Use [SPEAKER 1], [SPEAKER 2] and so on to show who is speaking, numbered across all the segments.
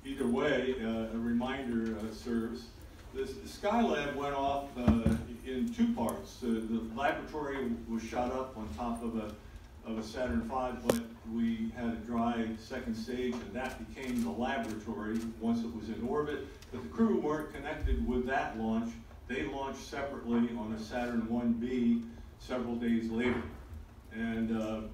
[SPEAKER 1] either way, a reminder serves. The Skylab went off in two parts. The laboratory was shot up on top of a Saturn V, but we had a dry second stage, and that became the laboratory once it was in orbit. But the crew weren't connected with that launch. They launched separately on a Saturn 1B several days later. And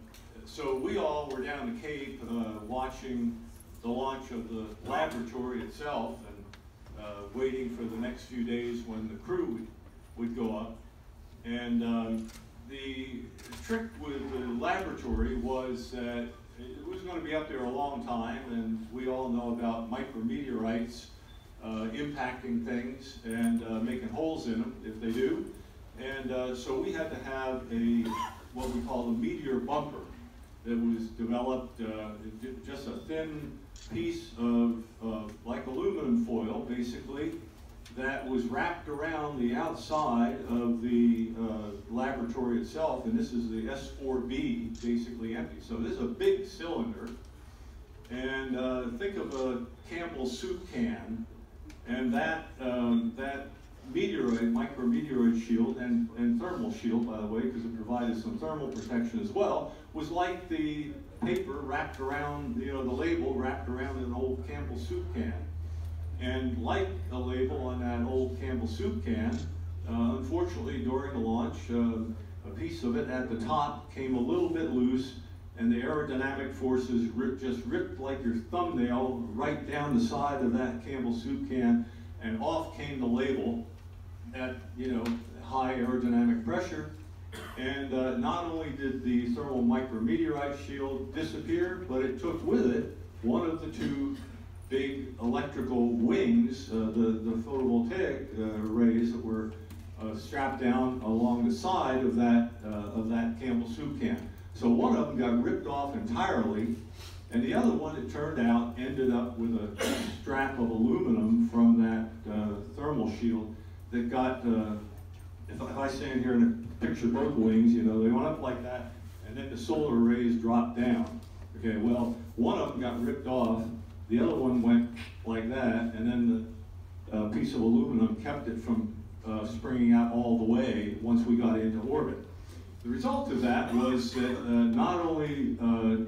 [SPEAKER 1] so we all were down the Cape watching the launch of the laboratory itself and waiting for the next few days when the crew would go up. And the trick with the laboratory was that it was going to be up there a long time, and we all know about micrometeorites impacting things and making holes in them if they do. And so we had to have what we call a meteor bumper that was developed, just a thin piece of like aluminum foil, basically, that was wrapped around the outside of the laboratory itself, and this is the S4B, basically empty. So this is a big cylinder, and think of a Campbell's soup can, and that micrometeoroid shield, and thermal shield, by the way, because it provided some thermal protection as well, was like the paper wrapped around, the label wrapped around an old Campbell's soup can. And like a label on that old Campbell's soup can, unfortunately during the launch, a piece of it at the top came a little bit loose, and the aerodynamic forces just ripped like your thumbnail right down the side of that Campbell's soup can, and off came the label at high aerodynamic pressure. And not only did the thermal micrometeorite shield disappear, but it took with it one of the two big electrical wings, the photovoltaic arrays that were strapped down along the side of that Campbell's soup can. So one of them got ripped off entirely, and the other one, it turned out, ended up with a strap of aluminum from that thermal shield that got, if I stand here and picture both wings, they went up like that, and then the solar arrays dropped down. Okay, well, one of them got ripped off, the other one went like that, and then the piece of aluminum kept it from springing out all the way once we got into orbit. The result of that was that not only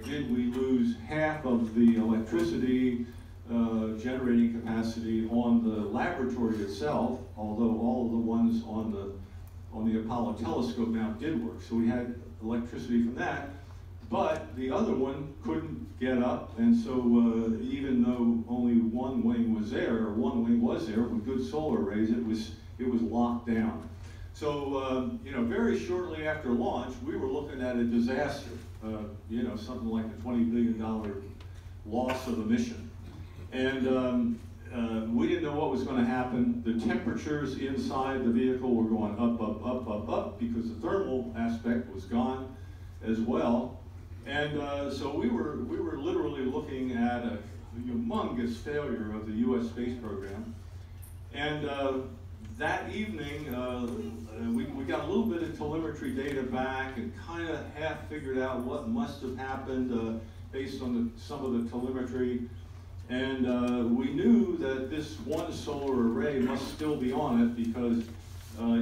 [SPEAKER 1] did we lose half of the electricity generating capacity on the laboratory itself, although all of the ones on the Apollo telescope now did work, so we had electricity from that, but the other one couldn't get up, and so even though only one wing was there with good solar arrays, it was locked down. So, very shortly after launch, we were looking at a disaster, something like a $20 billion loss of a mission. And we didn't know what was going to happen. The temperatures inside the vehicle were going up, up, up, up, up, because the thermal aspect was gone as well. And so we were literally looking at a humongous failure of the U.S. space program. And that evening, we got a little bit of telemetry data back and kind of half figured out what must have happened based on some of the telemetry. And we knew that this one solar array must still be on it because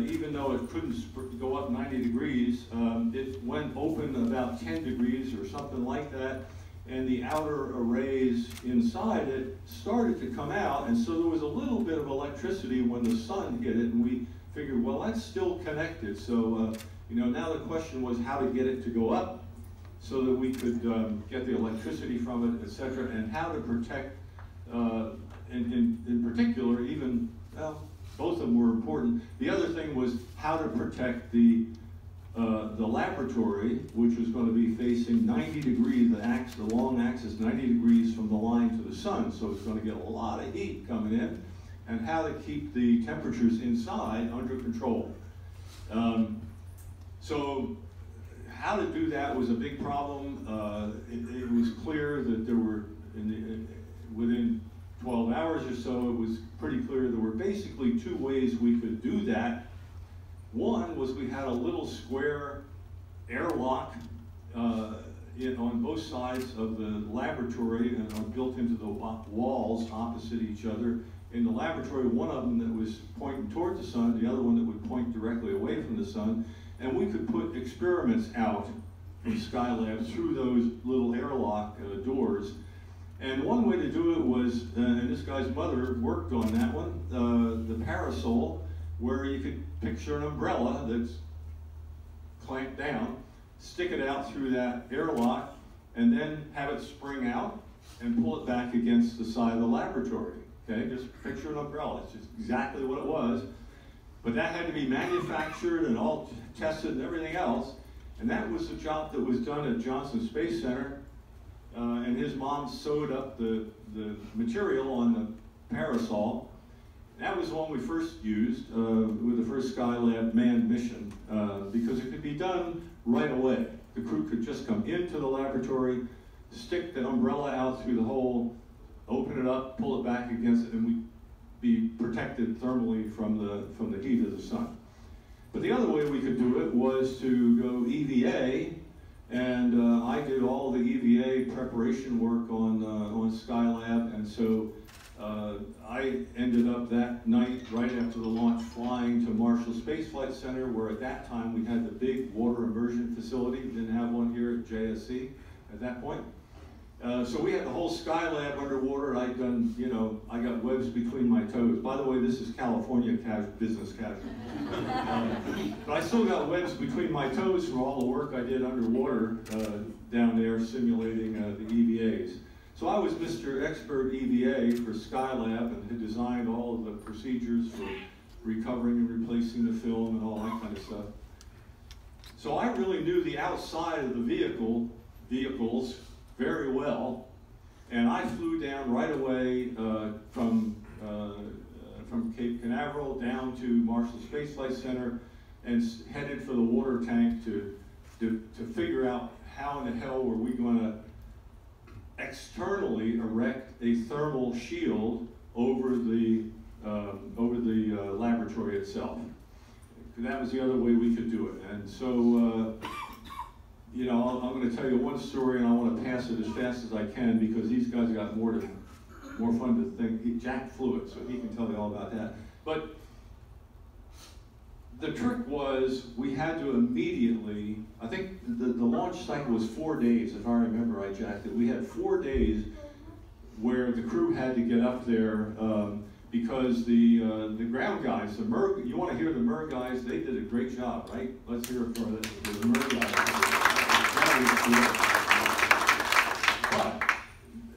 [SPEAKER 1] even though it couldn't go up 90 degrees, it went open about 10 degrees or something like that, and the outer arrays inside it started to come out, and so there was a little bit of electricity when the sun hit it, and we figured, well, that's still connected. So, now the question was how to get it to go up so that we could get the electricity from it, etc., and how to protect, in particular, even, well, both of them were important. The other thing was how to protect the laboratory, which was going to be facing 90 degrees, the long axis, 90 degrees from the line to the sun, so it's going to get a lot of heat coming in, and how to keep the temperatures inside under control. So how to do that was a big problem. It was clear that there were, within 12 hours or so, it was pretty clear there were basically two ways we could do that. One was we had a little square airlock on both sides of the laboratory and are built into the walls opposite each other. In the laboratory, one of them that was pointing toward the sun, the other one that would point directly away from the sun, and we could put experiments out from Skylab through those little airlock doors. And one way to do it was, and this guy's mother worked on that one, the parasol, where you could picture an umbrella that's clamped down, stick it out through that airlock, and then have it spring out and pull it back against the side of the laboratory. Okay, just picture an umbrella. It's just exactly what it was. But that had to be manufactured and all tested and everything else. And that was the job that was done at Johnson Space Center. And his mom sewed up the material on the parasol. That was the one we first used with the first Skylab manned mission because it could be done right away. The crew could just come into the laboratory, stick the umbrella out through the hole, open it up, pull it back against it, and we'd be protected thermally from the heat of the sun. But the other way we could do it was to go EVA, and I did all the EVA preparation work on Skylab, and so I ended up that night, right after the launch, flying to Marshall Space Flight Center, where at that time we had the big water immersion facility. We didn't have one here at JSC at that point. So we had the whole Skylab underwater. I'd done, you know, I got webs between my toes. By the way, this is California business casual. But I still got webs between my toes from all the work I did underwater down there simulating the EVAs. So I was Mr. Expert EVA for Skylab and had designed all of the procedures for recovering and replacing the film and all that kind of stuff. So I really knew the outside of the vehicles very well, and I flew down right away from Cape Canaveral down to Marshall Space Flight Center and headed for the water tank to figure out how in the hell were we going to externally erect a thermal shield over the laboratory itself. That was the other way we could do it, and so. You know, I'm going to tell you one story, and I want to pass it as fast as I can because these guys got more fun to think. Jack flew it, so he can tell you all about that. But the trick was we had to immediately. I think the launch cycle was 4 days, if I remember right, Jack. That we had 4 days where the crew had to get up there because the ground guys, the MER. You want to hear the MER guys? They did a great job, right? Let's hear it for the MER guys. But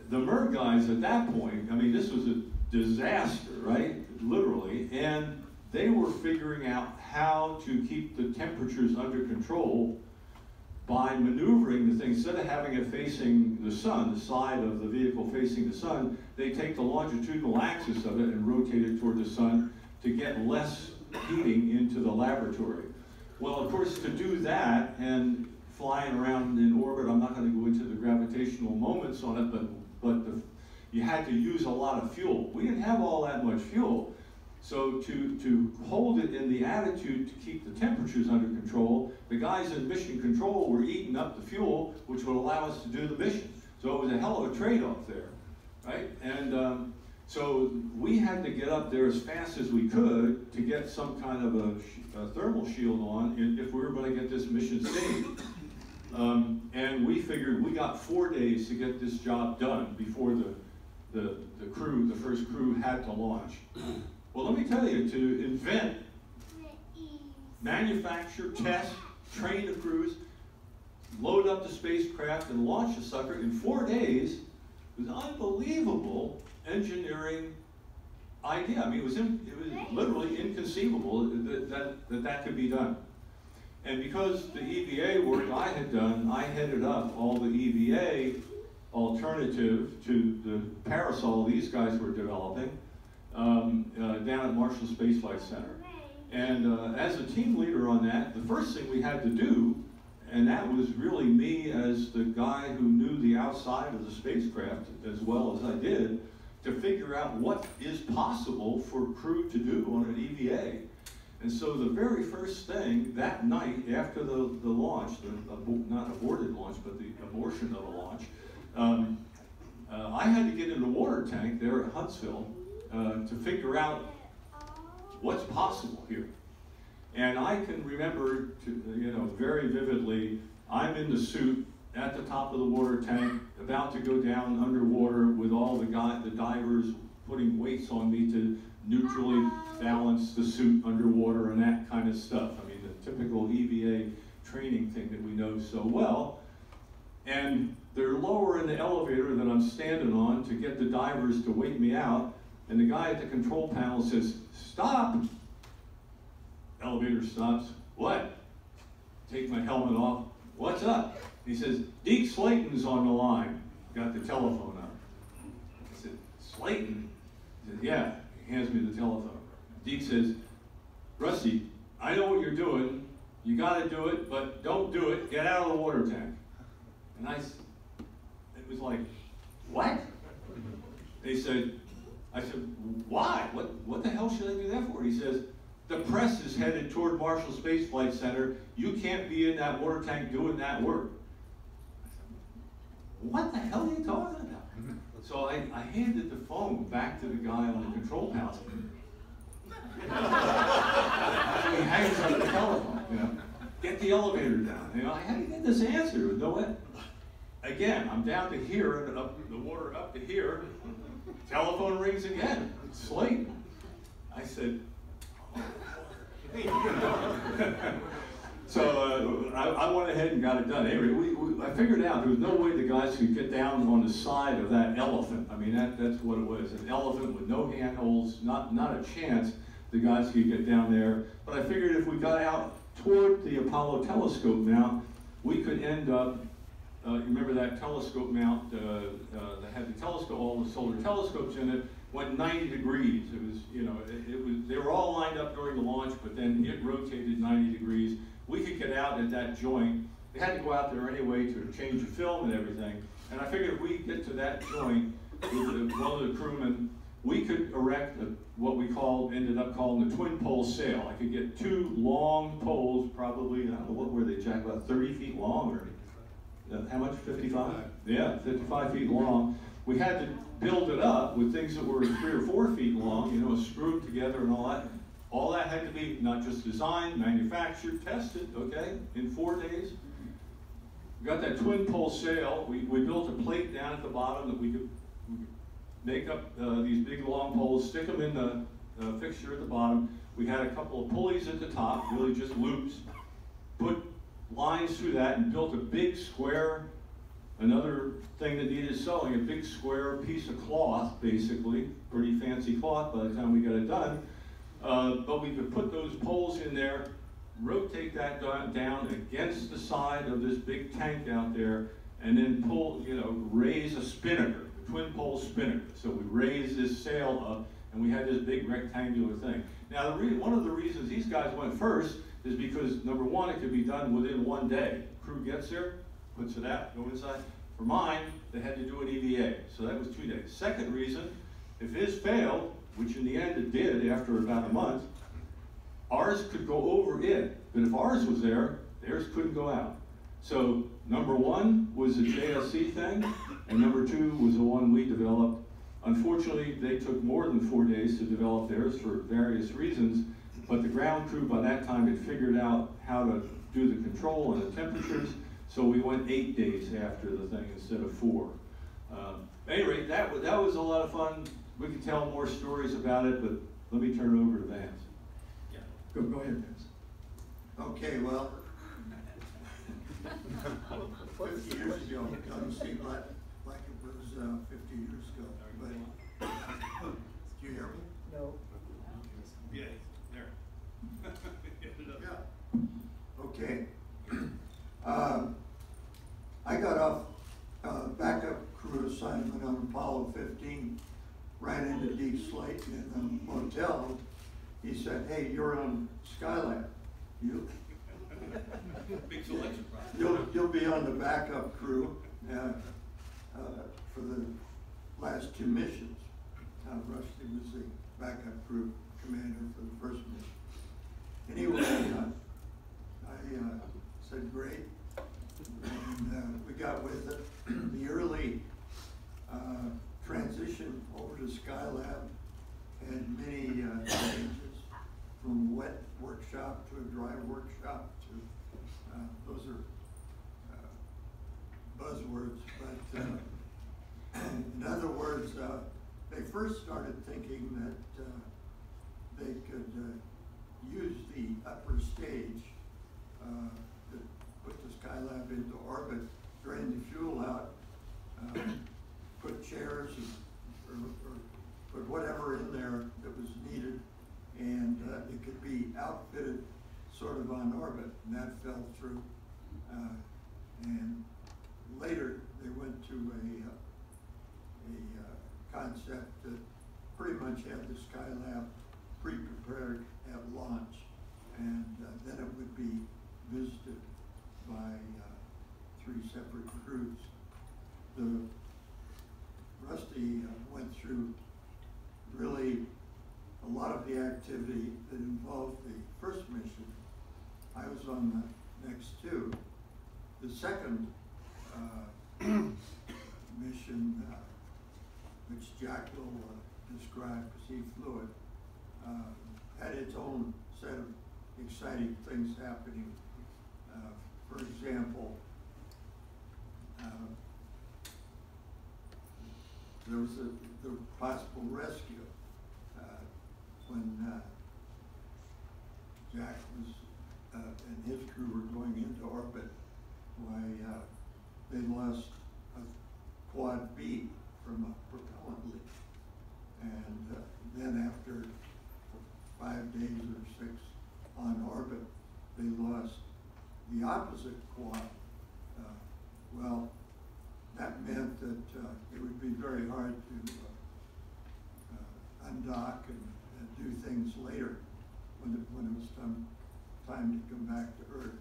[SPEAKER 1] the MER guys at that point, I mean, this was a disaster, right? Literally, and they were figuring out how to keep the temperatures under control by maneuvering the thing. Instead of having it facing the sun, the side of the vehicle facing the sun, they take the longitudinal axis of it and rotate it toward the sun to get less heating into the laboratory. Well, of course, to do that and flying around in orbit, I'm not going to go into the gravitational moments on it, but you had to use a lot of fuel. We didn't have all that much fuel. So to hold it in the attitude to keep the temperatures under control, the guys in mission control were eating up the fuel, which would allow us to do the mission. So it was a hell of a trade-off there, right? And so we had to get up there as fast as we could to get some kind of a thermal shield on if we were going to get this mission saved. And we figured we got 4 days to get this job done before the first crew had to launch. Well, let me tell you, to invent, manufacture, test, train the crews, load up the spacecraft, and launch the sucker in 4 days was unbelievable engineering idea. I mean, it was literally inconceivable that could be done. And because the EVA work I had done, I headed up all the EVA alternative to the parasol these guys were developing down at Marshall Space Flight Center. And as a team leader on that, the first thing we had to do, and that was really me as the guy who knew the outside of the spacecraft as well as I did, to figure out what is possible for crew to do on an EVA. And so the very first thing that night after the launch, not aborted launch, but the abortion of the launch, I had to get in the water tank there at Huntsville to figure out what's possible here. And I can remember, very vividly, I'm in the suit at the top of the water tank, about to go down underwater with all the divers putting weights on me to neutrally balance the suit underwater and that kind of stuff. I mean, the typical EVA training thing that we know so well. And they're lowering the elevator that I'm standing on to get the divers to wait me out. And the guy at the control panel says, "Stop!" Elevator stops. "What?" Take my helmet off. "What's up?" He says, "Deke Slayton's on the line." Got the telephone up. I said, "Slayton?" He said, "Yeah." He hands me the telephone. Deke says, "Rusty, I know what you're doing. You got to do it, but don't do it. Get out of the water tank." And it was like, "What?" I said, "Why? What the hell should I do that for?" He says, "The press is headed toward Marshall Space Flight Center. You can't be in that water tank doing that work." I said, "What the hell are you talking about?" So I handed the phone back to the guy on the control panel. So he hangs up the telephone, "Get the elevator down." I had to get this answer with no way. Again, I'm down to here, and the water up to here. Telephone rings again. It's Slayton. I said, So I went ahead and got it done. Anyway, I figured out there was no way the guys could get down on the side of that elephant. I mean, that's what it was. An elephant with no handholds, not a chance the guys could get down there. But I figured if we got out toward the Apollo telescope mount, we could end up, you remember that telescope mount that had the telescope, all the solar telescopes in it, went 90 degrees. It was, they were all lined up during the launch, but then it rotated 90 degrees. We could get out at that joint. They had to go out there anyway to change the film and everything. And I figured if we get to that joint with one of the crewmen, we could erect what we ended up calling the twin pole sail. I could get two long poles, probably, I don't know, what were they, Jack, about 30 feet long, or how much, 55? Yeah, 55 feet long. We had to build it up with things that were 3 or 4 feet long, screwed together and all that. All that had to be not just designed, manufactured, tested, okay, in 4 days. We got that twin pole sail. We built a plate down at the bottom that we could make up these big long poles, stick them in the fixture at the bottom. We had a couple of pulleys at the top, really just loops, put lines through that and built a big square, another thing that needed sewing, a big square piece of cloth, basically, pretty fancy cloth by the time we got it done. But we could put those poles in there, rotate that down against the side of this big tank out there, and then pull, raise a spinnaker, a twin pole spinnaker. So we raised this sail up, and we had this big rectangular thing. Now, one of the reasons these guys went first is because, number one, it could be done within 1 day. Crew gets there, puts it out, go inside. For mine, they had to do an EVA, so that was 2 days. Second reason, if his failed, which in the end it did after about a month, ours could go over it. But if ours was there, theirs couldn't go out. So number one was the JSC thing, and number two was the one we developed. Unfortunately, they took more than 4 days to develop theirs for various reasons, but the ground crew by that time had figured out how to do the control and the temperatures, so we went 8 days after the thing instead of 4. At any rate, that was a lot of fun. We could tell more stories about it, but let me turn it over to Vance.
[SPEAKER 2] Yeah.
[SPEAKER 1] Go ahead, Vance.
[SPEAKER 3] Okay, well, 50 years ago, it doesn't seem like it was 50 years ago, but, do you hear me?
[SPEAKER 2] No.
[SPEAKER 1] Yeah, there.
[SPEAKER 3] Yeah. Okay. I got off backup crew assignment on Apollo 15, ran into Deke Slayton in the motel. He said, "Hey, you're on Skylab.
[SPEAKER 1] Big selection process.
[SPEAKER 3] You'll be on the backup crew for the last 2 missions." Rusty was the backup crew commander for the first mission. Anyway, I said great, and we got with it. The early transition over to Skylab had many changes, from a wet workshop to a dry workshop to, those are buzzwords, but in other words, they first started thinking that they could use the upper stage to put the Skylab into orbit, drain the fuel out, put chairs or put whatever in there that was needed, and it could be outfitted sort of on orbit, and that fell through. And later they went to a concept that pretty much had the Skylab pre-prepared at launch, and then it would be visited by 3 separate crews. Rusty went through really a lot of the activity that involved the first mission. I was on the next 2. The second mission, which Jack will describe because he flew it, had its own set of exciting things happening. For example, there was the possible rescue when Jack was and his crew were going into orbit. Why they lost a quad B from a propellant leak, and then after 5 days or 6 on orbit, they lost the opposite quad. Well, that meant that it would be very hard to undock and do things later when it was time to come back to Earth.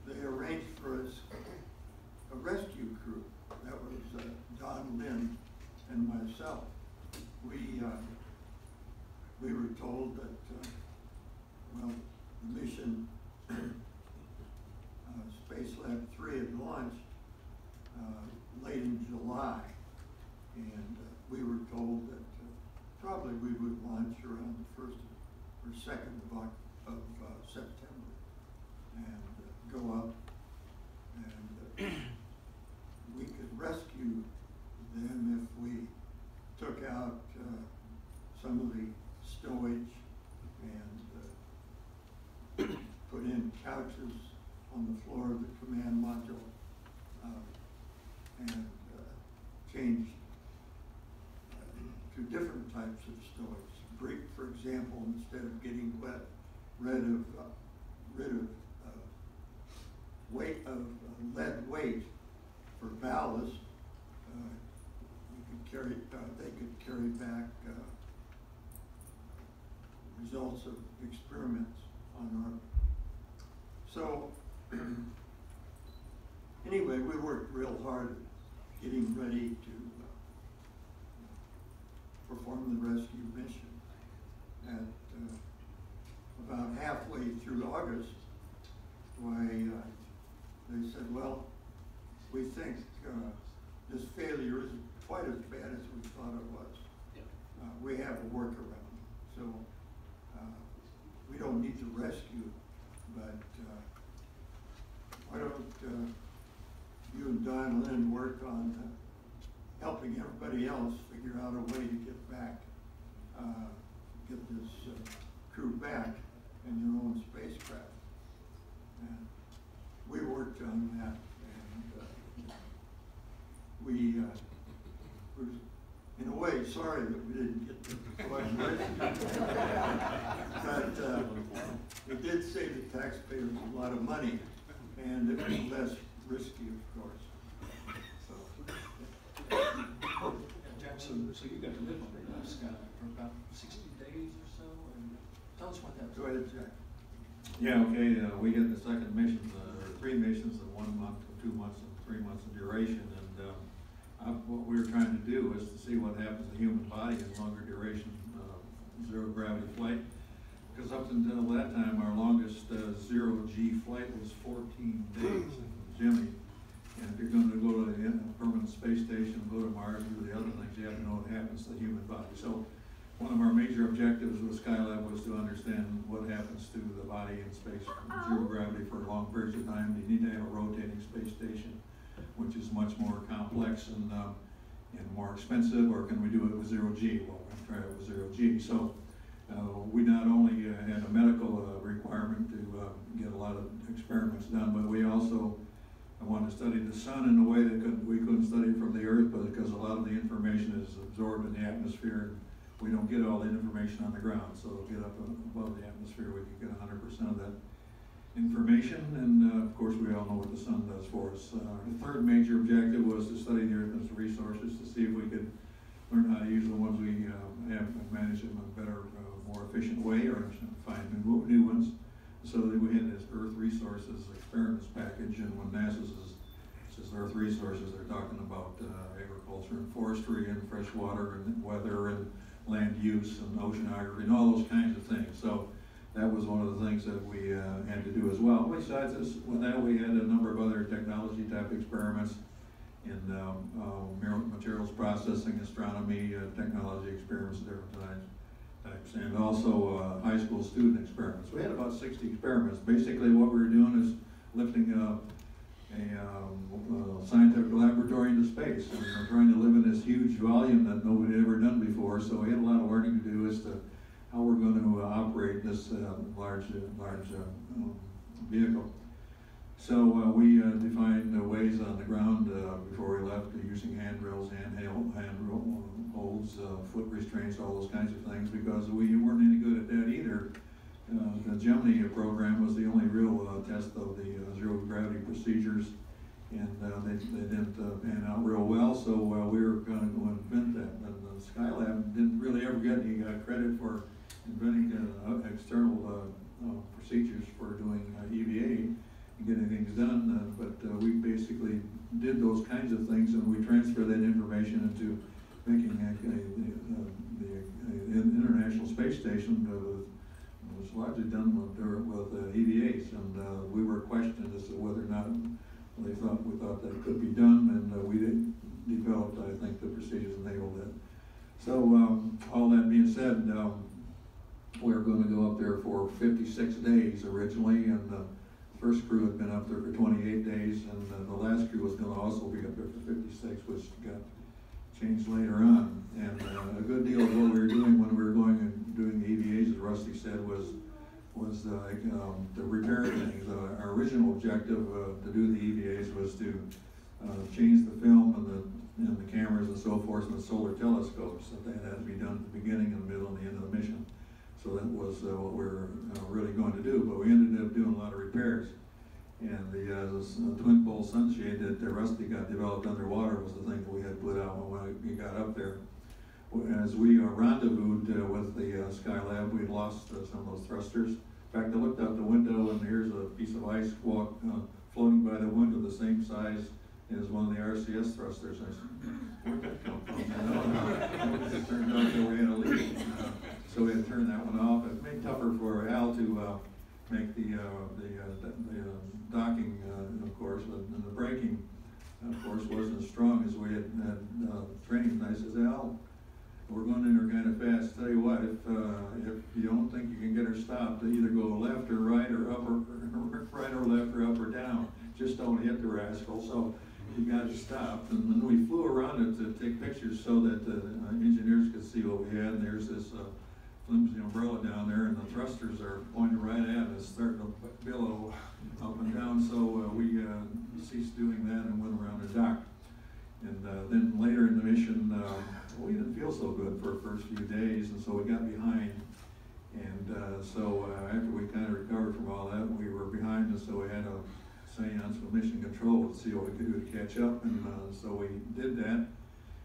[SPEAKER 3] They arranged for us a rescue crew. That was Don Lynn and myself. We were told that well, the mission Spacelab 3 had launched late in July, and we were told that probably we would launch around the 1st or 2nd of September and go up, and we could rescue them if we took out some of the stowage and put in couches on the floor of the command module and changed to different types of stowage. Brick, for example, instead of getting rid of lead weight for ballast, they could carry back results of experiments on orbit. So anyway, we worked real hard at getting ready to perform the rescue mission. At about halfway through August, they said, well, we think this failure isn't quite as bad as we thought it was. We have a workaround. So we don't need to rescue, but why don't you and Don Lynn work on helping everybody else figure out a way to get back, get this crew back in their own spacecraft. And we worked on that, and we were, in a way, sorry that we didn't get the flight rescue. But it did save the taxpayers a lot of money, and it was less risky, of course. So,
[SPEAKER 2] Jackson, so you got to live on the Skylab for about 60 days or so, and tell us what that was.
[SPEAKER 3] go ahead, Jack.
[SPEAKER 1] Yeah, okay, we get the second mission, or 3 missions in 1 month, 2 months, and 3 months in duration, and what we were trying to do was to see what happens to the human body in longer duration
[SPEAKER 4] zero gravity flight. Because up until that time, our longest zero-G flight was 14 days in Gemini. And if you're going to go to a permanent space station, go to Mars, do the other things, you have to know what happens to the human body. So one of our major objectives with Skylab was to understand what happens to the body in space from zero gravity for long periods of time. You need to have a rotating space station, which is much more complex and more expensive, or can we do it with zero-G? Well, we're going to try it with zero-G. So we not only had a medical requirement to get a lot of experiments done, but we also wanted to study the sun in a way that we couldn't study it from the Earth, but because a lot of the information is absorbed in the atmosphere, and we don't get all the information on the ground. So to get up above the atmosphere, we can get 100% of that information, and of course we all know what the sun does for us. The third major objective was to study the Earth's resources to see if we could learn how to use the ones we have and manage them in a better, more efficient way, or find new ones. So that we had this Earth Resources Experiments package, and when NASA says Earth Resources, they're talking about agriculture and forestry and fresh water and weather and land use and oceanography and all those kinds of things. So that was one of the things that we had to do as well. Besides this, with that, we had a number of other technology type experiments in materials processing, astronomy, technology experiments, different types, and also high school student experiments. We had about 60 experiments. Basically what we were doing is lifting a scientific laboratory into space, and we're trying to live in this huge volume that nobody had ever done before. So we had a lot of learning to do as to how we're going to operate this large vehicle. So we defined ways on the ground before we left, using handrails, handholds, foot restraints, all those kinds of things, because we weren't any good at that either. The Gemini program was the only real test of the zero gravity procedures, and they didn't pan out real well, so we were going to go invent that. And Skylab didn't really ever get any credit for inventing external procedures for doing EVA and getting things done, but we basically did those kinds of things, and we transferred that information into making the International Space Station. Was largely done with EVAs, and we were questioned as to whether or not we thought that could be done, and we developed, I think, the procedures enabled it. So all that being said, we were going to go up there for 56 days originally, and the first crew had been up there for 28 days, and the last crew was going to also be up there for 56, which got changed later on. And a good deal of what we were doing when we were going and doing the EVAs, as Rusty said, was to repair things. Our original objective to do the EVAs was to change the film and the cameras and so forth and the solar telescopes. That had to be done at the beginning, and the middle, and the end of the mission. So that was what we were really going to do, but we ended up doing a lot of repairs. And the twin pole sunshade that Rusty got developed underwater was the thing that we had put out when we got up there. As we rendezvoused with the Skylab, we lost some of those thrusters. In fact, I looked out the window, and here's a piece of ice floating by the window the same size as one of the RCS thrusters. I said, where'd that come from? It turned out that we had a leak. So we had to turn that one off. It made it tougher for Al to make the docking, of course, and the braking, of course, wasn't as strong as we had training. And I says, Al, we're going in there kind of fast. Tell you what, if you don't think you can get her stopped, either go left or right or up or right or left or up or down. Just don't hit the rascal. So you got to stop. And then we flew around it to take pictures so that the engineers could see what we had. And there's this flimsy umbrella down there, and the thrusters are pointing right at us, starting to billow up and down. So we ceased doing that and went around the dock. And then later in the mission, we didn't feel so good for the first few days, and so we got behind. And so after we kind of recovered from all that, we were behind, and so we had a seance with mission control to see what we could do to catch up. And so we did that.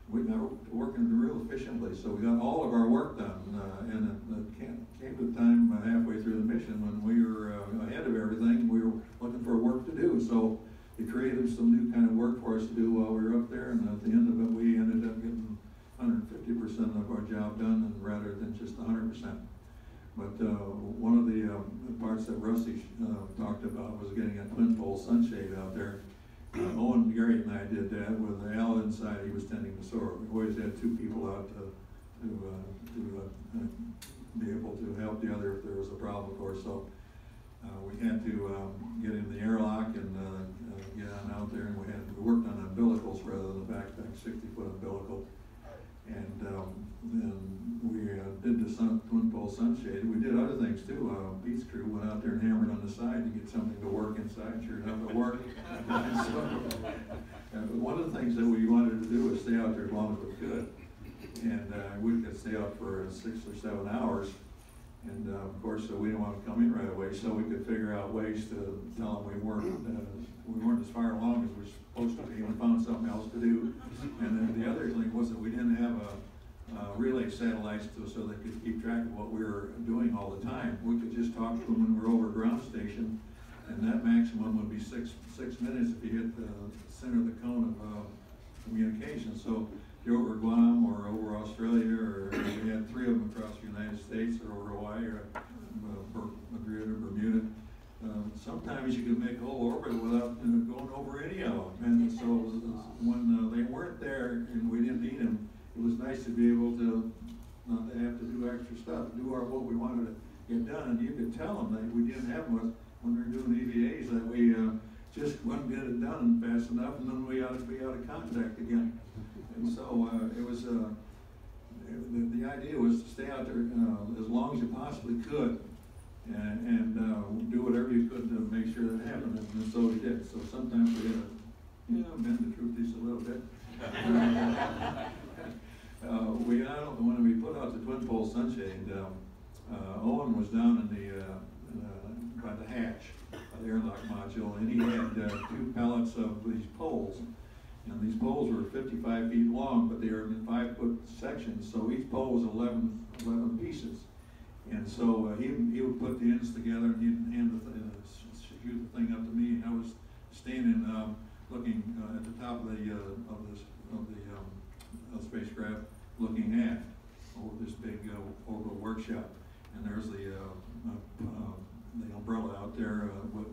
[SPEAKER 4] We got working real efficiently, so we got all of our work done. And it came to the time halfway through the mission when we were ahead of everything. We were looking for work to do, so we created some new kind of work for us to do while we were up there. And at the end of it, we ended up getting 150% of our job done, and rather than just 100% 100%. But one of the parts that Rusty talked about was getting a twin pole sunshade out there. Owen Garrett and I did that with Al inside. He was tending the store. We always had two people out to be able to help the other if there was a problem, of course. So we had to get in the airlock and get on out there, and we worked on umbilicals rather than the backpack, 60-foot umbilical. And then we did the twin pole sunshade. We did other things too. Pete's crew went out there and hammered on the side to get something to work inside. Sure enough, it worked. One of the things that we wanted to do was stay out there as long as we could. And we could stay out for 6 or 7 hours. And of course, we didn't want to come in right away, so we could figure out ways to tell them we weren't as far along as we were supposed to be. We found something else to do. And then the other thing was that we didn't have relay satellites so they could keep track of what we were doing all the time. We could just talk to them when we're over ground station, and that maximum would be six minutes if you hit the center of the cone of communication. So if you're over Guam or over Australia, or we had 3 of them across the United States, or over Hawaii, or Madrid or Bermuda. Sometimes you could make a whole orbit without going over any of them. And so when they weren't there and we didn't need them, it was nice to be able to not to have to do extra stuff, do what we wanted to get done. And you could tell them that we didn't have much when we were doing EVAs, that we just wouldn't get it done fast enough, and then we ought to be out of contact again. And so it was the idea was to stay out there as long as you possibly could, and do whatever you could to make sure that happened, and so we did. So sometimes we had to bend the truth just a little bit. When we put out the twin pole sunshade, Owen was down in by the hatch of the airlock module, and he had 2 pallets of these poles. And these poles were 55 feet long, but they were in 5-foot sections, so each pole was 11 pieces. And so he would put the ends together, and he'd shoot the thing up to me. I was standing looking at the top of the spacecraft, looking aft over this big orbital workshop. And there's the umbrella out there,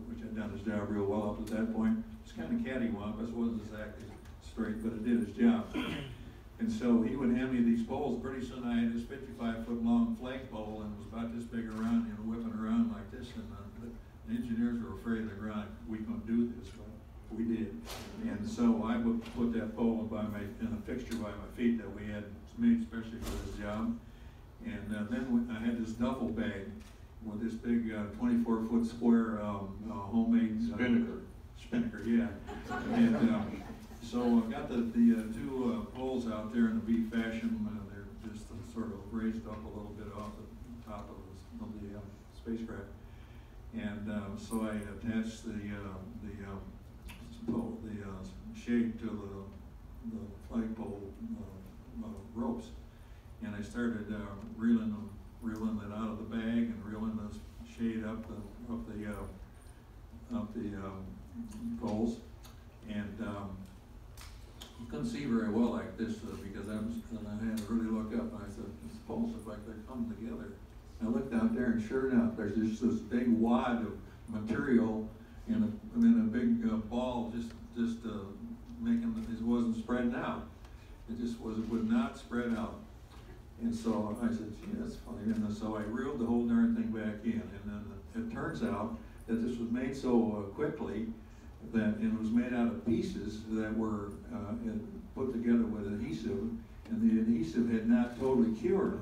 [SPEAKER 4] which had done its job real well up to that point. It's kind of cattywampus, wasn't exactly straight, but it did its job. And so he would hand me these poles. Pretty soon I had this 55-foot long flagpole, and it was about this big around, whipping around like this. And the engineers were afraid of the ground. We couldn't do this, but we did. And so I would put that pole in a fixture by my feet that we had made especially for this job. And then I had this duffel bag with this big 24-foot square homemade spinnaker, yeah. And so I got the 2 poles out there in a V fashion. They're just sort of raised up a little bit off the top of the spacecraft. And so I attached the shade to the flagpole ropes, and I started reeling it out of the bag and reeling the shade up the poles. And you couldn't see very well like this because I had to really look up, and I said, these poles look like they're coming together. I looked out there, and sure enough, there's just this big wad of material in a big ball, just making it wasn't spreading out. It would not spread out. And so I said, gee, that's funny. And so I reeled the whole darn thing back in. And then it turns out that this was made so quickly that it was made out of pieces that were put together with adhesive, and the adhesive had not totally cured.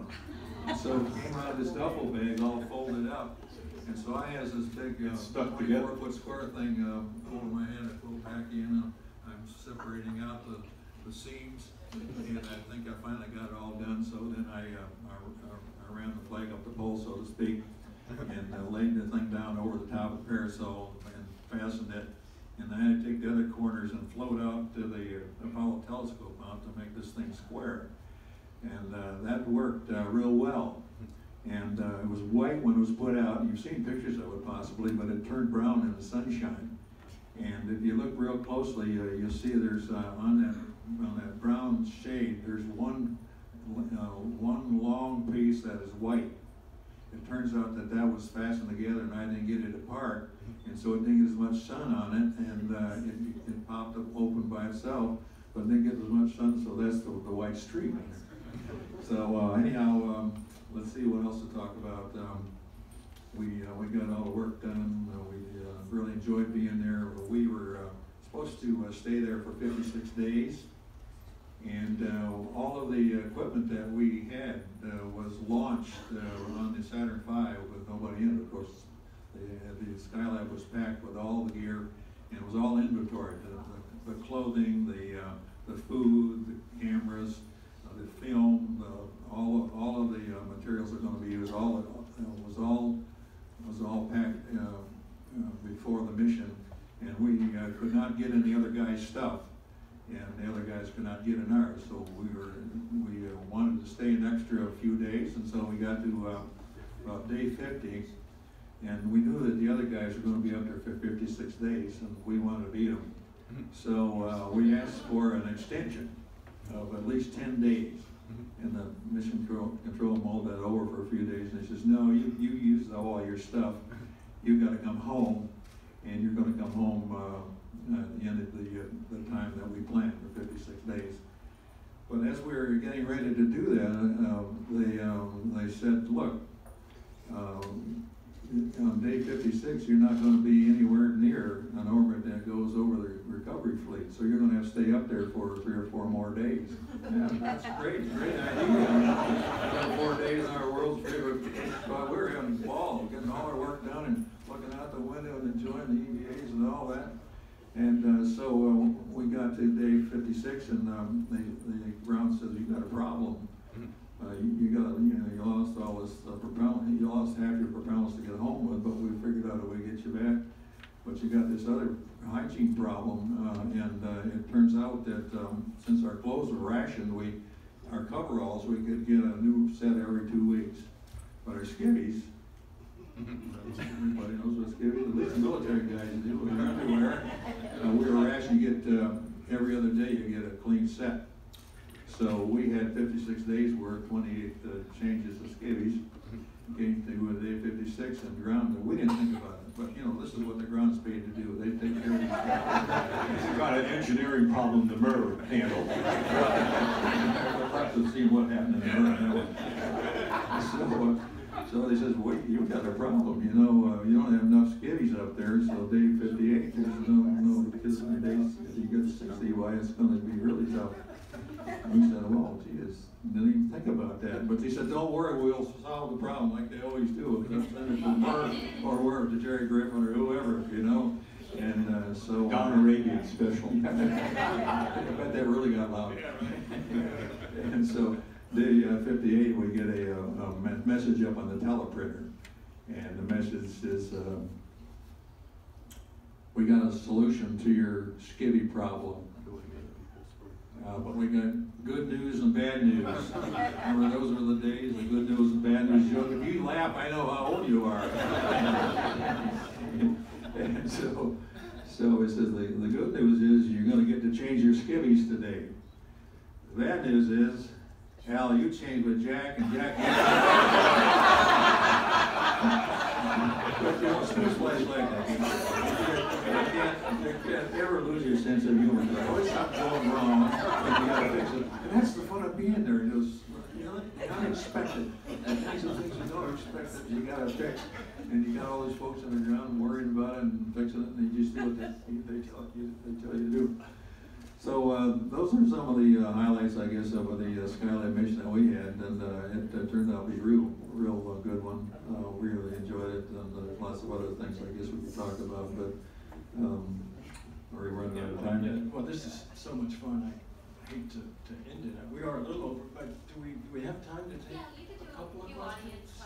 [SPEAKER 4] So it came out of this duffel bag all folded up. And so I had this big 24-foot square thing over my head. I pulled back in. I'm separating out the seams, and I think I finally got it all done. So then I ran the flag up the pole, so to speak, and laid the thing down over the top of the parasol and fastened it. And I had to take the other corners and float out to the Apollo telescope mount to make this thing square. And that worked real well. And it was white when it was put out. You've seen pictures of it possibly, but it turned brown in the sunshine. And if you look real closely, you'll see there's on that brown shade, there's one long piece that is white. it turns out that that was fastened together and I didn't get it apart, and so it didn't get as much sun on it, and it popped up open by itself, but didn't get as much sun, so that's the white streak. So anyhow, let's see what else to talk about. We got all the work done. We really enjoyed being there. We were supposed to stay there for 56 days. And all of the equipment that we had was launched on the Saturn V with nobody in it. Of course, the Skylab was packed with all the gear, and it was all inventory: the clothing, the food, the cameras, the film, all of the materials that are going to be used. All was all packed before the mission, and we could not get in the other guy's stuff. And the other guys could not get in ours, so we wanted to stay an extra few days, and so we got to about day 50, and we knew that the other guys were going to be up there for 56 days, and we wanted to beat them. So we asked for an extension of at least 10 days, and the mission control mulled that over for a few days, and he says, no, you used all your stuff, you got to come home, and you're going to come home at the end of the time that we planned for 56 days. But as we were getting ready to do that, they said, look, on day 56, you're not going to be anywhere near an orbit that goes over the recovery fleet, so you're going to have to stay up there for 3 or 4 more days. Yeah, that's great idea. 4 days in our world's favorite spot. We were having a ball, getting all our work done and looking out the window and enjoying the EVAs and all that. And so we got to day 56, and the ground says, you got a problem. You lost all this propellant. You lost half your propellants to get home with, but we figured out a way to get you back. But you got this other hygiene problem, and it turns out that since our clothes were rationed, our coveralls, we could get a new set every 2 weeks. But our skivvies, everybody knows what skivvies, at least the military guys do, they're everywhere. We were rationed, you get every other day you get a clean set. So we had 56 days worth, 28 changes of skivvies. Came to day 56 and ground, and we didn't think about it. But this is what the ground's paid to do. They take care of it.
[SPEAKER 1] It's got an engineering problem the MER handled.
[SPEAKER 4] We'll have to see what happened in the MER on that one. So they says, wait, you got a problem. You don't have enough skivvies up there. So day 58, there's no because of the days you get 60, why it's going to be really tough. We said, well, geez, didn't even think about that. But they said, don't worry, we'll solve the problem like they always do. They'll send it to MER or where, to Jerry Griffin or whoever, And so
[SPEAKER 1] Don Arabian special.
[SPEAKER 4] I bet that really got loud. And so day 58, we get a message up on the teleprinter, and the message is, we got a solution to your skivvy problem. But we got good news and bad news. Remember, those were the days, the good news and bad news joke. If you laugh, I know how old you are. And so it says the good news is you're going to get to change your skivvies today. The bad news is, Al, you changed with Jack, and Jack but smooth slice like that. You can't ever lose your sense of humor. There's always something going wrong, and you got to fix it. And that's the fun of being there. Unexpected. And things you don't expect that you got to fix. And you got all these folks on the ground worrying about it and fixing it, and you just do what they tell you to do. So those are some of the highlights, I guess, of the Skylab mission that we had, and it turned out to be a real good one. We really enjoyed it, and there's lots of other things I guess we could talk about, but are we running out of time yet?
[SPEAKER 2] Well, this is so much fun. I hate to end it. We are a little over, but do we have time to take a couple of questions?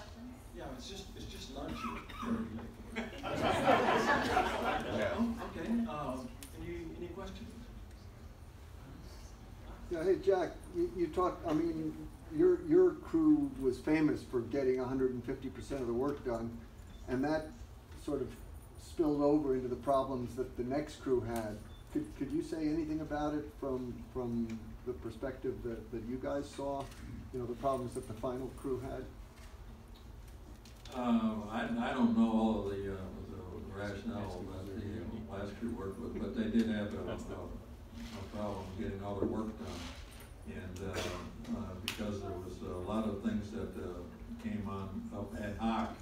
[SPEAKER 2] Yeah, it's just lunch here. Oh, okay. Any questions?
[SPEAKER 5] Yeah, hey Jack, you talked, I mean, your crew was famous for getting 150% of the work done, and that sort of spilled over into the problems that the next crew had. Could you say anything about it from the perspective that you guys saw, the problems that the final crew had?
[SPEAKER 4] I don't know all of the rationale that the last crew worked with, but they did have a problem getting all their work done. And because there was a lot of things that came on up ad hoc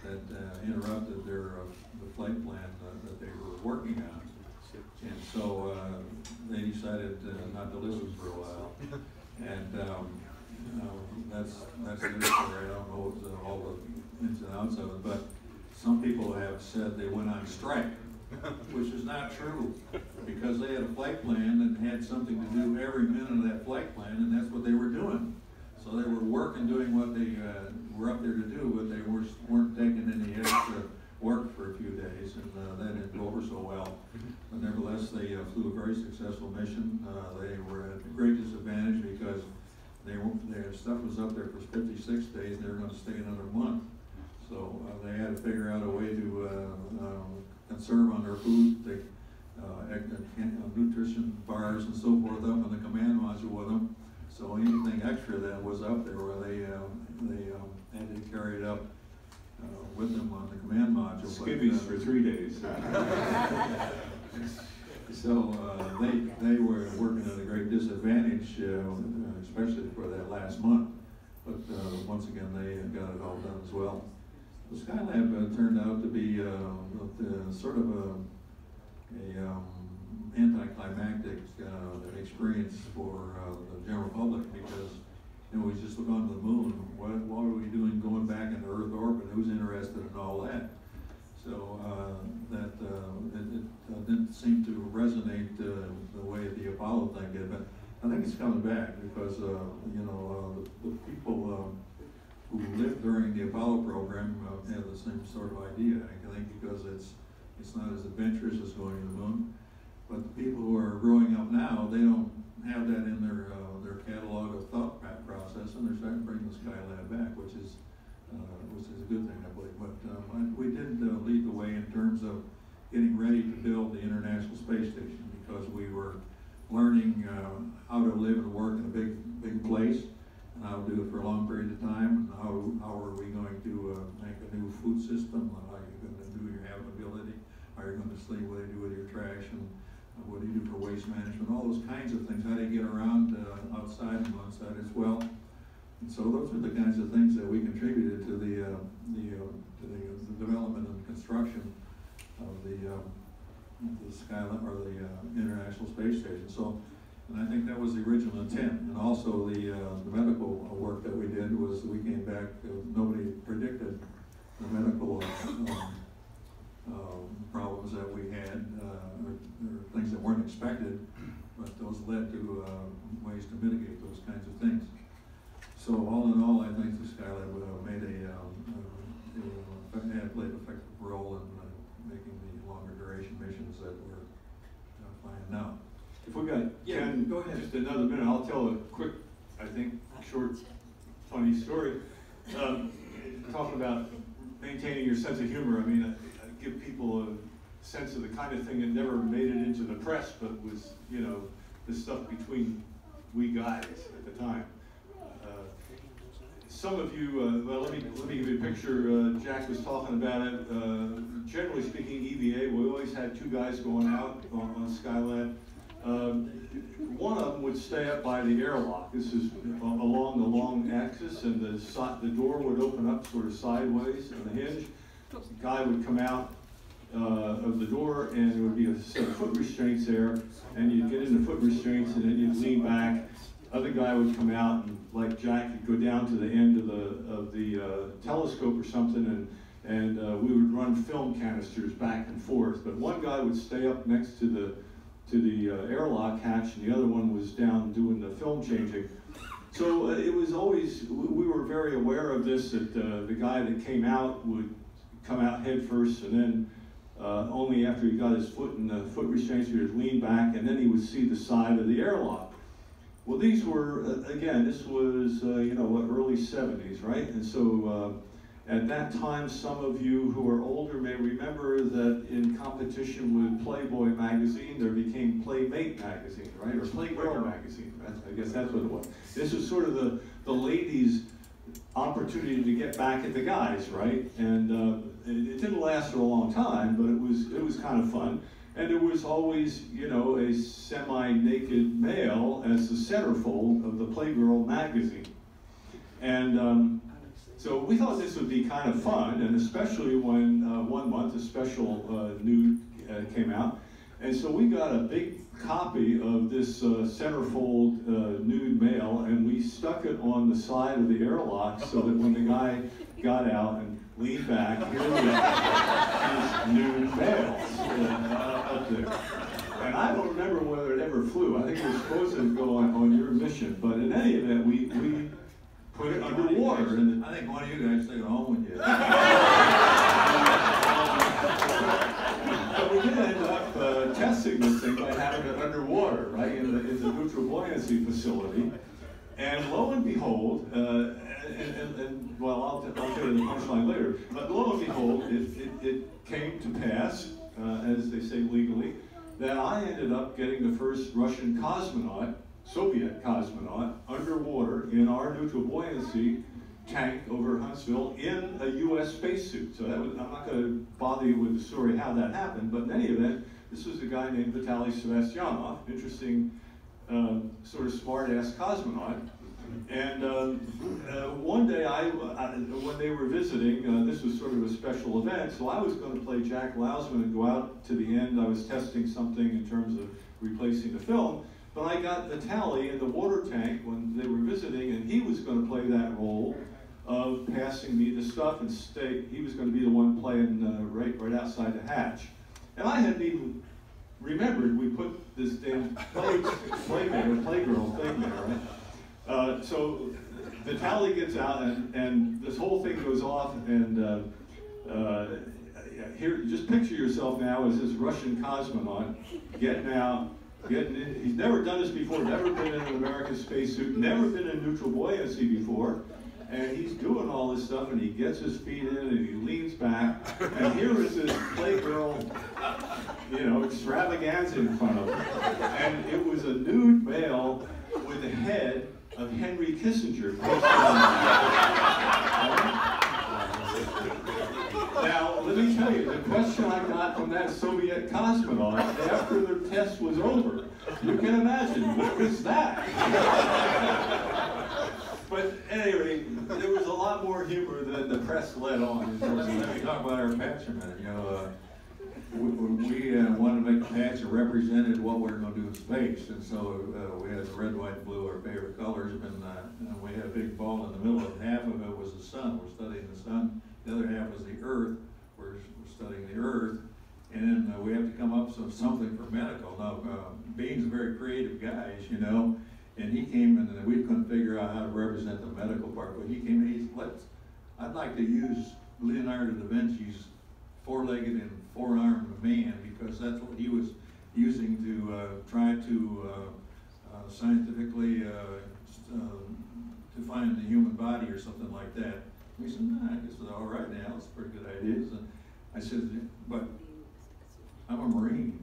[SPEAKER 4] that interrupted their the flight plan that they were working on. And so they decided not to listen for a while. And that's their story. I don't know all the ins and outs of it, but some people have said they went on strike, which is not true, because they had a flight plan that had something to do every minute of that flight plan, and that's what they were doing. So they were working, doing what they were up there to do, but they weren't taking any extra work for a few days, and that didn't go over so well. But nevertheless, they flew a very successful mission. They were at a great disadvantage because their stuff was up there for 56 days, and they were going to stay another month. So they had to figure out a way to conserve on their food. They nutrition bars and so forth up in the command module with them. So anything extra that was up there, where they had to carry it up with them on the command module.
[SPEAKER 1] Skivvies for 3 days.
[SPEAKER 4] So they were working at a great disadvantage, especially for that last month. But once again, they got it all done as well. The Skylab turned out to be sort of a anticlimactic experience for the general public, because we just look onto the moon. What are we doing going back into Earth orbit? Who's interested in all that? So it didn't seem to resonate the way the Apollo thing did, but I think it's coming back because the people who lived during the Apollo program have the same sort of idea. I think because it's not as adventurous as going to the moon, but the people who are growing up now, they don't have that in their catalog of thought process, and they're starting to bring the Skylab back, which is a good thing, I believe. But we did lead the way in terms of getting ready to build the International Space Station, because we were learning how to live and work in a big place, and how to do it for a long period of time, and how are we going to make a new food system, how are you going to do your habitability, how are you going to sleep, what do you do with your trash, and what do you do for waste management, all those kinds of things, how do you get around outside and inside as well. And so those are the kinds of things that we contributed to the development and construction of the Skylab, or the International Space Station. So, and I think that was the original intent. And also the medical work that we did was, we came back, nobody predicted the medical problems that we had, or things that weren't expected, but those led to ways to mitigate those kinds of things. So all in all, I think the Skylab made played an effective role in making the longer duration missions that we're flying now.
[SPEAKER 1] If we got Ken,
[SPEAKER 2] go ahead.
[SPEAKER 1] Just another minute, I'll tell a quick, I think, short, funny story. Talking about maintaining your sense of humor, I mean, I give people a sense of the kind of thing that never made it into the press, but was, the stuff between we guys at the time. Some of you, well, let me give you a picture. Jack was talking about it. Generally speaking, EVA, we always had two guys going out on Skylab. One of them would stay up by the airlock. This is along the long axis, and the door would open up sort of sideways on the hinge. The guy would come out of the door, and there would be a set of foot restraints there, and you'd get into foot restraints, and then you'd lean back. Other guy would come out, and like Jack, you'd go down to the end of the telescope or something, and we would run film canisters back and forth. But one guy would stay up next to the airlock hatch, and the other one was down doing the film changing. So it was always, we were very aware of this, that the guy that came out would come out head first, and then only after he got his foot in the foot restraints, he would lean back, and then he would see the side of the airlock. Well, these were, again, this was, early 70s, right? And so at that time, some of you who are older may remember that in competition with Playboy magazine, there became Playmate magazine, right? Or Playgirl magazine, I guess that's what it was. This was sort of the ladies' opportunity to get back at the guys, right? And it didn't last for a long time, but it was kind of fun. And there was always, you know, a semi-naked male as the centerfold of the Playgirl magazine. And so we thought this would be kind of fun, and especially when one month a special nude came out. And so we got a big copy of this centerfold nude male, and we stuck it on the side of the airlock so that when the guy got out and leaned back, here were these nude males up there. And I don't remember whether it ever flew. I think it was supposed to go on your mission, but in any event, we put it underwater. And
[SPEAKER 4] I think one of you guys took it home with you.
[SPEAKER 1] But we did end up testing this thing by having it underwater, right, in the neutral buoyancy facility. And lo and behold, well, I'll tell you the punchline later, but lo and behold, it came to pass, as they say legally, that I ended up getting the first Russian cosmonaut, Soviet cosmonaut, underwater in our neutral buoyancy tank over Huntsville in a U.S. spacesuit. So that was, I'm not going to bother you with the story how that happened, but in any event, this was a guy named Vitaly Sevastyanov, interesting, sort of smart-ass cosmonaut. And one day, when they were visiting, this was sort of a special event, so I was going to play Jack Lousma and go out to the end. I was testing something in terms of replacing the film, but I got Vitaly in the water tank when they were visiting, and he was going to play that role of passing me the stuff and stay. He was going to be the one playing right outside the hatch. And I hadn't even remembered we put this damn Playgirl thing there, right? So Vitaly gets out, and this whole thing goes off, and here, just picture yourself now as this Russian cosmonaut getting out, getting in. He's never done this before, never been in an American spacesuit, never been in neutral buoyancy before, and he's doing all this stuff, and he gets his feet in, and he leans back, and here is this Playgirl, you know, extravaganza in front of him, and it was a nude male with the head of Henry Kissinger. Now, let me tell you, the question I got from that Soviet cosmonaut after the test was over, you can imagine, what was that? But anyway, there was a lot more humor than the press let on.
[SPEAKER 4] Let me talk about our patch a minute. You know, we wanted to make a patch that represented what we were going to do in space, and so we had the red, white, and blue, our favorite colors, and we had a big ball in the middle, and half of it was the sun. We're studying the sun. The other half was the Earth. We're studying the Earth, and then we have to come up with something for medical. Now, Bean's very creative guys, you know, and he came in, and we couldn't figure out how to represent the medical part, but he came in, I'd like to use Leonardo da Vinci's four-legged and four-armed man, because that's what he was using to try to scientifically define the human body or something like that. He said, nah, I said, all right now, that's a pretty good idea. And I said, but I'm a Marine,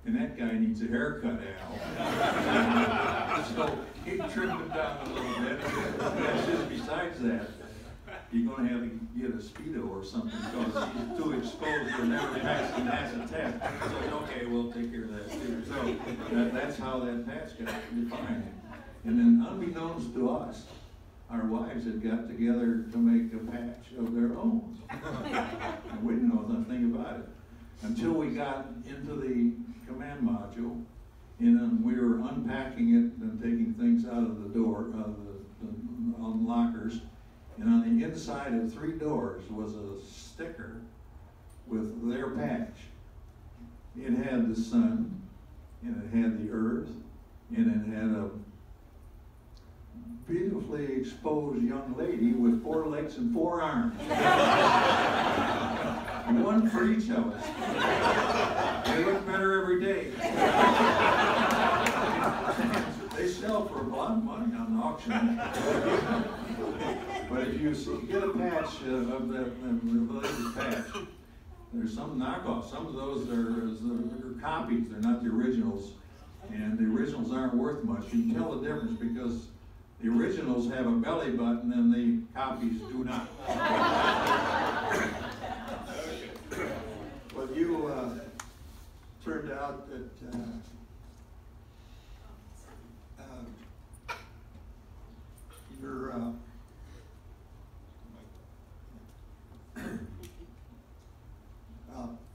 [SPEAKER 4] and that guy needs a haircut, Al. So he trimmed him down a little bit. I said, besides that, you're going to have to get a Speedo or something, because he's too exposed to never pass the NASA test. So, okay, we'll take care of that too. So that's how that patch got defined. And then unbeknownst to us, our wives had got together to make a patch of their own. And we didn't know nothing about it until we got into the command module, and then we were unpacking it and taking things out of the door, on lockers. And on the inside of 3 doors was a sticker with their patch. It had the sun, and it had the earth, and it had a beautifully exposed young lady with 4 legs and 4 arms. One for each of us. They look better every day. They sell for a lot of money on the auction. But if you get a patch of the latest patch, there's some knockoffs. Some of those are copies. They're not the originals. And the originals aren't worth much. You can tell the difference because The originals have a belly button and the copies do not.
[SPEAKER 3] Well, you turned out that you're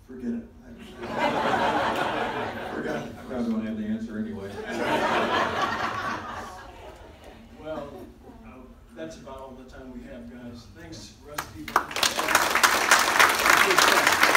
[SPEAKER 3] forget it. Forgot.
[SPEAKER 4] I probably don't have the answer anyway.
[SPEAKER 2] Well, that's about all the time we have, guys. Thanks, rest of you.